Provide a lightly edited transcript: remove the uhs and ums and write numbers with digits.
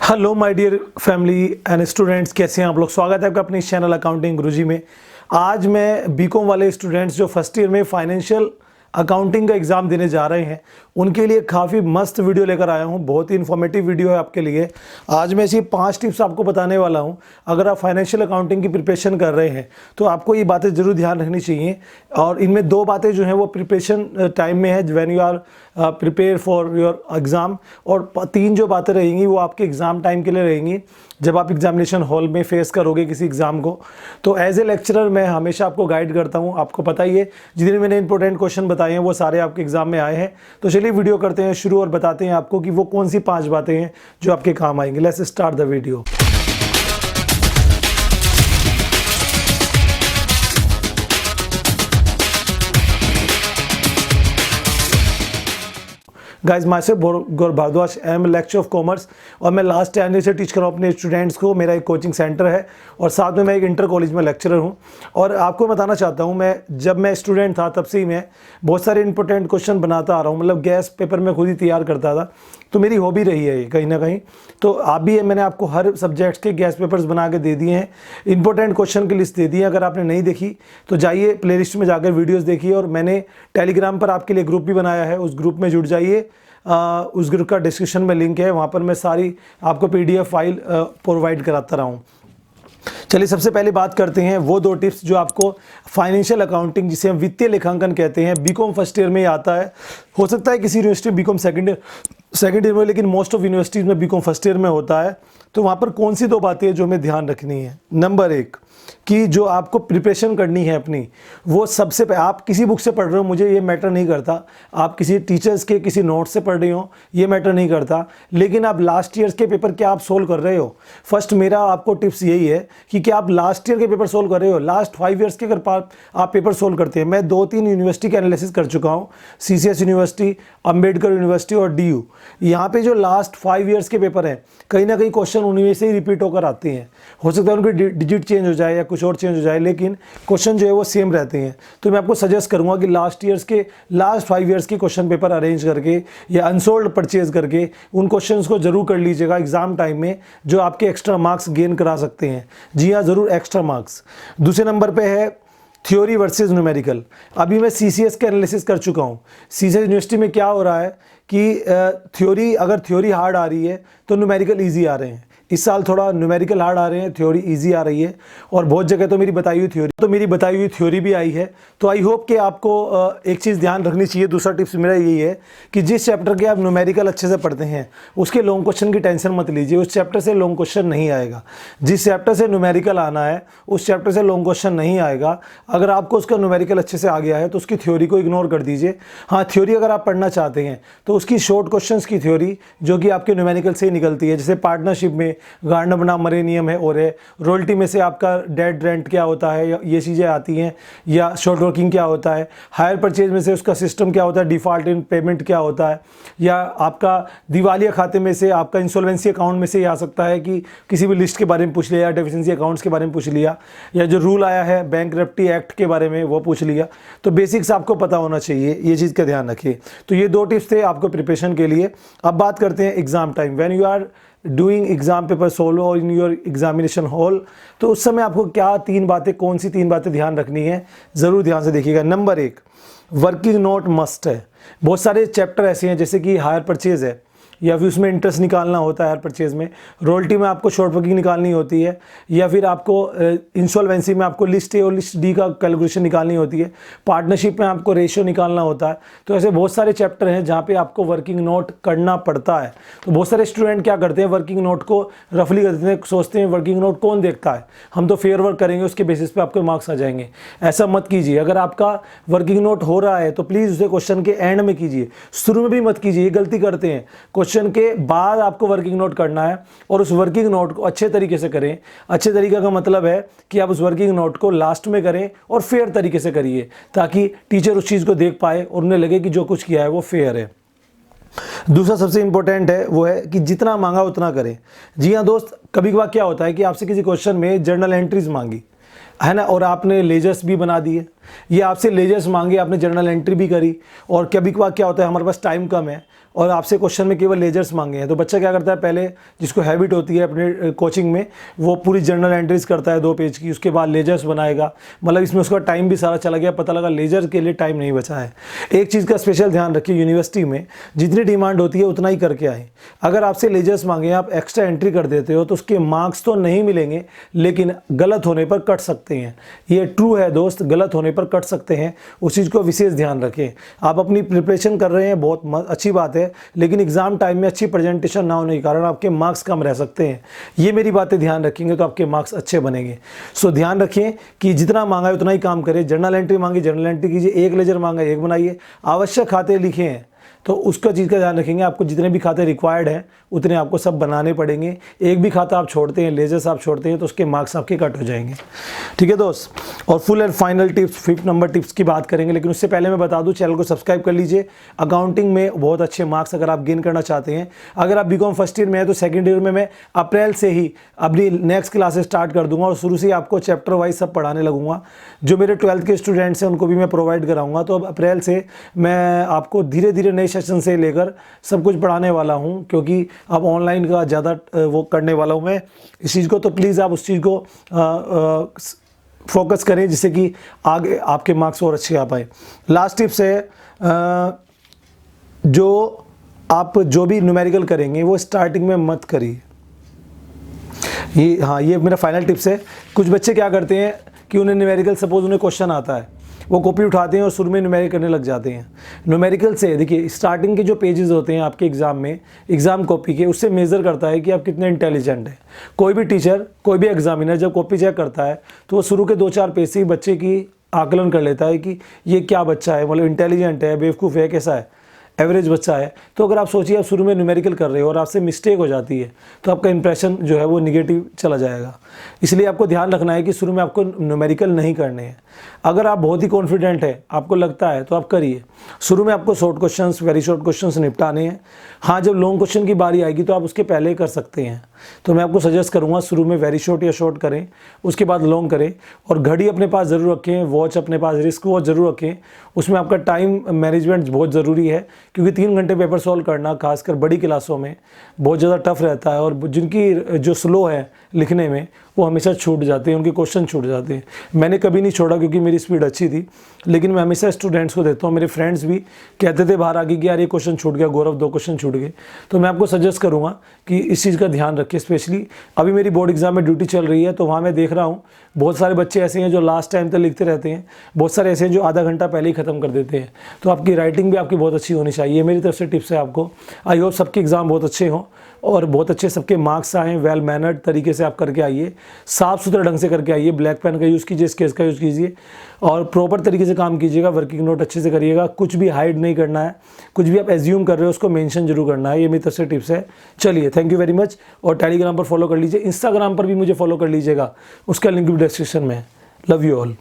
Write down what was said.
Hello my dear family and students, कैसे हैं आप लोग। स्वागत है आपका अपने इस चैनल अकाउंटिंग गुरुजी में। आज मैं बीकॉम वाले स्टूडेंट्स जो फर्स्ट ईयर में फाइनेंशियल अकाउंटिंग का एग्ज़ाम देने जा रहे हैं उनके लिए काफ़ी मस्त वीडियो लेकर आया हूं। बहुत ही इन्फॉर्मेटिव वीडियो है आपके लिए। आज मैं ऐसी 5 टिप्स आपको बताने वाला हूं। अगर आप फाइनेंशियल अकाउंटिंग की प्रिपरेशन कर रहे हैं तो आपको ये बातें ज़रूर ध्यान रखनी चाहिए। और इनमें 2 बातें जो हैं वो प्रिपरेशन टाइम में है, when you are prepare for your exam, और 3 जो बातें रहेंगी वो आपके एग्ज़ाम टाइम के लिए रहेंगी जब आप एग्जामिनेशन हॉल में फेस करोगे किसी एग्ज़ाम को। तो एज ए लेक्चरर मैं हमेशा आपको गाइड करता हूँ। आपको पता ही है जितने मैंने इंपॉर्टेंट क्वेश्चन बताए हैं वो सारे आपके एग्जाम में आए हैं। तो चलिए वीडियो करते हैं शुरू और बताते हैं आपको कि वो कौन सी 5 बातें हैं जो आपके काम आएंगी। Let's start the video. Guys myself Gaur Bhardwaj, I am lecture of commerce और मैं लास्ट 10 ईयर से टीच कर रहा हूँ अपने स्टूडेंट्स को। मेरा एक कोचिंग सेंटर है और साथ में मैं एक इंटर कॉलेज में लेक्चरर हूँ। और आपको बताना चाहता हूँ, जब मैं स्टूडेंट था तब से ही मैं बहुत सारे इंपॉर्टेंट क्वेश्चन बनाता आ रहा हूँ। मतलब गैस पेपर में खुद ही तैयार करता था, तो मेरी हॉबी रही है ये कहीं ना कहीं। तो आप भी मैंने आपको हर सब्जेक्ट्स के गैस पेपर्स बना के दे दिए हैं, इंपॉर्टेंट क्वेश्चन की लिस्ट दे दी है। अगर आपने नहीं देखी तो जाइए प्लेलिस्ट में जाकर वीडियोज़ देखिए। और मैंने टेलीग्राम पर आपके लिए ग्रुप भी बनाया है, उस ग्रुप में जुड़ जाइए। उस ग्रुप का डिस्क्रिप्शन में लिंक है, वहाँ पर मैं सारी आपको PDF फाइल प्रोवाइड कराता रहा हूँ। चलिए सबसे पहले बात करते हैं वो 2 टिप्स जो आपको फाइनेंशियल अकाउंटिंग, जिसे हम वित्तीय लेखांकन कहते हैं, बीकॉम फर्स्ट ईयर में आता है। हो सकता है किसी यूनिवर्सिटी में बीकॉम सेकंड ईयर में, लेकिन मोस्ट ऑफ यूनिवर्सिटीज़ में बीकॉम फर्स्ट ईयर में होता है। तो वहाँ पर कौन सी 2 बातें जो हमें ध्यान रखनी है। नंबर 1 कि जो आपको प्रिपरेशन करनी है अपनी, वो सबसे पहले आप किसी बुक से पढ़ रहे हो, मुझे ये मैटर नहीं करता। आप किसी टीचर्स के किसी नोट से पढ़ रहे हो, ये मैटर नहीं करता। लेकिन आप लास्ट ईयर्स के पेपर क्या आप सोल्व कर रहे हो। फर्स्ट मेरा आपको टिप्स यही है कि क्या आप लास्ट ईयर के पेपर सोल्व कर रहे हो। लास्ट 5 ईयर्स के अगर आप पेपर सोल्व करते हैं, मैं 2-3 यूनिवर्सिटी के एनालिसिस कर चुका हूँ, CCS यूनिवर्सिटी, अम्बेडकर यूनिवर्सिटी और DU। यहाँ पे जो लास्ट 5 ईयर्स के पेपर हैं, कहीं ना कहीं क्वेश्चन उन्हीं से ही रिपीट होकर आते हैं। हो सकता है उनकी डिजिट चेंज हो जाए या कुछ और चेंज हो जाए, लेकिन क्वेश्चन जो है वो सेम रहते हैं। तो मैं आपको सजेस्ट करूंगा कि लास्ट 5 ईयर्स के क्वेश्चन पेपर अरेंज करके या अनसोल्ड परचेज करके उन क्वेश्चंस को जरूर कर लीजिएगा एग्जाम टाइम में, जो आपके एक्स्ट्रा मार्क्स गेन करा सकते हैं। जी हाँ, जरूर एक्स्ट्रा मार्क्स। दूसरे नंबर पे है थ्योरी वर्सेस न्यूमेरिकल। अभी मैं CCS का एनालिसिस कर चुका हूँ। CCS यूनिवर्सिटी में क्या हो रहा है कि अगर थ्योरी हार्ड आ रही है तो न्यूमेरिकल ईजी आ रहे हैं। इस साल थोड़ा न्यूमेरिकल हार्ड आ रहे हैं, थ्योरी इजी आ रही है। और बहुत जगह तो मेरी बताई हुई थ्योरी भी आई है। तो आई होप कि आपको एक चीज़ ध्यान रखनी चाहिए। दूसरा टिप्स मेरा यही है कि जिस चैप्टर के आप न्यूमेरिकल अच्छे से पढ़ते हैं उसके लॉन्ग क्वेश्चन की टेंशन मत लीजिए। उस चैप्टर से लॉन्ग क्वेश्चन नहीं आएगा। जिस चैप्टर से न्यूमेरिकल आना है उस चैप्टर से लॉन्ग क्वेश्चन नहीं आएगा। अगर आपको उसका न्यूमेरिकल अच्छे से आ गया है तो उसकी थ्योरी को इग्नोर कर दीजिए। हाँ, थ्योरी अगर आप पढ़ना चाहते हैं तो उसकी शॉर्ट क्वेश्चन की थ्योरी जो कि आपके न्यूमेरिकल से ही निकलती है, जैसे पार्टनरशिप में गार्डनर बनाम मरे नियम है, और है रॉयल्टी में से आपका डेड रेंट क्या होता है, ये चीज़ें आती हैं। या शॉर्ट वर्किंग क्या होता है, हायर परचेज में से उसका सिस्टम क्या होता है, डिफ़ॉल्ट इन पेमेंट क्या होता है, या आपका दिवालिया खाते में से आपका इंसॉल्वेंसी अकाउंट में से ये आ सकता है कि किसी भी लिस्ट के बारे में पूछ लिया, या डेफिशिएंसी अकाउंट्स के बारे में पूछ लिया, या जो रूल आया है बैंकरप्टी एक्ट के बारे में वो पूछ लिया। तो बेसिक्स आपको पता होना चाहिए, ये चीज़ का ध्यान रखिए। तो ये 2 टिप्स थे आपको प्रिपरेशन के लिए। अब बात करते हैं exam time, when you are doing exam paper solo और इन योर एग्जामिनेशन हॉल। तो उस समय आपको कौन सी 3 बातें ध्यान रखनी है, ज़रूर ध्यान से देखिएगा। नंबर 1, वर्किंग नोट मस्ट है। बहुत सारे चैप्टर ऐसे हैं जैसे कि हायर परचेज है, या फिर उसमें इंटरेस्ट निकालना होता है हायर परचेज में, रॉयल्टी में आपको शॉर्ट वर्किंग निकालनी होती है, या फिर आपको इंसॉल्वेंसी में आपको लिस्ट A और लिस्ट D का कैलकुलेशन निकालनी होती है, पार्टनरशिप में आपको रेशियो निकालना होता है। तो ऐसे बहुत सारे चैप्टर हैं जहाँ पे आपको वर्किंग नोट करना पड़ता है। तो बहुत सारे स्टूडेंट क्या करते हैं, वर्किंग नोट को रफली करते हैं, सोचते हैं वर्किंग नोट कौन देखता है, हम तो फेयर वर्क करेंगे, उसके बेसिस पे आपके मार्क्स आ जाएंगे। ऐसा मत कीजिए। अगर आपका वर्किंग नोट हो रहा है तो प्लीज़ उसे क्वेश्चन के एंड में कीजिए, शुरू में भी मत कीजिए। ये गलती करते हैं, क्वेश्चन के बाद आपको वर्किंग नोट करना है और उस वर्किंग नोट को अच्छे तरीके से करें। अच्छे तरीके का मतलब है कि आप उस वर्किंग नोट को लास्ट में करें और फेयर तरीके से करिए, ताकि टीचर उस चीज़ को देख पाए और उन्हें लगे कि जो कुछ किया है वो फेयर है। दूसरा सबसे इंपॉर्टेंट है वो है कि जितना मांगा उतना करें। जी हाँ दोस्त, कभी कभार क्या होता है कि आपसे किसी क्वेश्चन में जर्नल एंट्रीज मांगी है ना, और आपने लेजर्स भी बना दिए, ये आपसे लेजर्स मांगे, आपने जर्नल एंट्री भी करी। और कभी कभार क्या होता है, हमारे पास टाइम कम है और आपसे क्वेश्चन में केवल लेजर्स मांगे हैं, तो बच्चा क्या करता है, पहले जिसको हैबिट होती है अपने कोचिंग में, वो पूरी जर्नल एंट्रीज करता है 2 पेज की, उसके बाद लेजर्स बनाएगा। मतलब इसमें उसका टाइम भी सारा चला गया, पता लगा लेजर के लिए टाइम नहीं बचा है। एक चीज़ का स्पेशल ध्यान रखिए, यूनिवर्सिटी में जितनी डिमांड होती है उतना ही करके आए। अगर आपसे लेजर्स मांगे, आप एक्स्ट्रा एंट्री कर देते हो तो उसके मार्क्स तो नहीं मिलेंगे, लेकिन गलत होने पर कट सकते हैं। ये ट्रू है दोस्त, गलत होने पर कट सकते हैं, उस चीज़ को विशेष ध्यान रखें। आप अपनी प्रिपरेशन कर रहे हैं, बहुत अच्छी बात है, लेकिन एग्जाम टाइम में अच्छी प्रेजेंटेशन ना होने के कारण आपके मार्क्स कम रह सकते हैं। ये मेरी बातें ध्यान रखेंगे तो आपके मार्क्स अच्छे बनेंगे। सो ध्यान रखें कि जितना मांगा है उतना ही काम करें। जर्नल एंट्री मांगी, जर्नल एंट्री कीजिए, एक लेजर मांगा, एक बनाइए। आवश्यक खाते लिखे हैं तो उसका चीज़ का ध्यान रखेंगे, आपको जितने भी खाते रिक्वायर्ड हैं उतने आपको सब बनाने पड़ेंगे। एक भी खाता आप छोड़ते हैं, लेजर्स आप छोड़ते हैं, तो उसके मार्क्स आपके कट हो जाएंगे। ठीक है दोस्त, और full and final tips, 5 number tips की बात करेंगे, लेकिन उससे पहले मैं बता दूं, चैनल को सब्सक्राइब कर लीजिए। अकाउंटिंग में बहुत अच्छे मार्क्स अगर आप गेन करना चाहते हैं, अगर आप बीकॉम फर्स्ट ईयर में है तो सेकेंड ईयर में मैं अप्रैल से ही अपनी नेक्स्ट क्लासेस स्टार्ट कर दूंगा और शुरू से ही आपको चैप्टर वाइज सब पढ़ाने लगूंगा। जो मेरे 12th के स्टूडेंट्स हैं उनको भी मैं प्रोवाइड कराऊंगा। तो अब अप्रैल से मैं आपको धीरे धीरे नए सेशन से लेकर सब कुछ पढ़ाने वाला हूं, क्योंकि अब ऑनलाइन का ज़्यादा वो करने वाला हूं मैं इस चीज़ को। तो प्लीज़ आप उस चीज़ को फोकस करें जिससे कि आगे आपके मार्क्स और अच्छे आ पाए। लास्ट टिप्स है, जो आप जो भी न्यूमेरिकल करेंगे वो स्टार्टिंग में मत करिए। ये मेरा फाइनल टिप्स है। कुछ बच्चे क्या करते हैं कि उन्हें न्यूमेरिकल, सपोज उन्हें क्वेश्चन आता है, वो कॉपी उठाते हैं और शुरू में न्यूमेरिकल करने लग जाते हैं। न्यूमेरिकल से देखिए, स्टार्टिंग के जो पेजेस होते हैं आपके एग्जाम में, एग्जाम कॉपी के, उससे मेज़र करता है कि आप कितने इंटेलिजेंट हैं। कोई भी टीचर, कोई भी एग्जामिनर जब कॉपी चेक करता है तो वो शुरू के 2-4 पेज से ही बच्चे की आकलन कर लेता है कि ये क्या बच्चा है, मतलब इंटेलिजेंट है, बेवकूफ़ है, कैसा है, एवरेज बच्चा है। तो अगर आप सोचिए आप शुरू में न्यूमेरिकल कर रहे हो और आपसे मिस्टेक हो जाती है तो आपका इंप्रेशन जो है वो निगेटिव चला जाएगा। इसलिए आपको ध्यान रखना है कि शुरू में आपको न्यूमेरिकल नहीं करने हैं। अगर आप बहुत ही कॉन्फिडेंट है, आपको लगता है, तो आप करिए। शुरू में आपको short questions, very short questions निपटाने हैं। हाँ, जब लॉन्ग क्वेश्चन की बारी आएगी तो आप उसके पहले कर सकते हैं। तो मैं आपको सजेस्ट करूँगा शुरू में वेरी शॉर्ट या शॉर्ट करें, उसके बाद लॉन्ग करें। और घड़ी अपने पास ज़रूर रखें, वॉच अपने पास, रिस्क वॉच ज़रूर रखें। उसमें आपका टाइम मैनेजमेंट बहुत ज़रूरी है, क्योंकि 3 घंटे पेपर सॉल्व करना खासकर बड़ी क्लासों में बहुत ज़्यादा टफ रहता है। और जिनकी जो स्लो है लिखने में, वो हमेशा छूट जाते हैं, उनके क्वेश्चन छूट जाते हैं। मैंने कभी नहीं छोड़ा क्योंकि मेरी स्पीड अच्छी थी, लेकिन मैं हमेशा स्टूडेंट्स को देता हूँ। मेरे फ्रेंड्स भी कहते थे बाहर आके कि यार ये क्वेश्चन छूट गया गौरव, 2 क्वेश्चन छूट गए। तो मैं आपको सजेस्ट करूँगा कि इस चीज़ का ध्यान रखिए। स्पेशली अभी मेरी बोर्ड एग्जाम में ड्यूटी चल रही है, तो वहाँ मैं देख रहा हूँ बहुत सारे बच्चे ऐसे हैं जो लास्ट टाइम तक लिखते रहते हैं, बहुत सारे ऐसे हैं जो आधा घंटा पहले ही ख़त्म कर देते हैं। तो आपकी राइटिंग भी आपकी बहुत अच्छी होनी चाहिए। मेरी तरफ से टिप्स है आपको। आई होप सबके एग्ज़ाम बहुत अच्छे हों और बहुत अच्छे सबके मार्क्स आएँ। वेल मैनर्ड तरीके से आप करके आइए, साफ़ सुथरे ढंग से करके आइए। ब्लैक पेन का यूज़ कीजिए, स्केच का यूज़ कीजिए और प्रॉपर तरीके से काम कीजिएगा। वर्किंग नोट अच्छे से करिएगा, कुछ भी हाइड नहीं करना है, कुछ भी आप एज्यूम कर रहे हो उसको मेंशन जरूर करना है। ये मेरी तरफ से टिप्स है। चलिए, थैंक यू वेरी मच। और टेलीग्राम पर फॉलो कर लीजिए, इंस्टाग्राम पर भी मुझे फॉलो कर लीजिएगा, उसका लिंक भी डिस्क्रिप्शन में है। Love you all.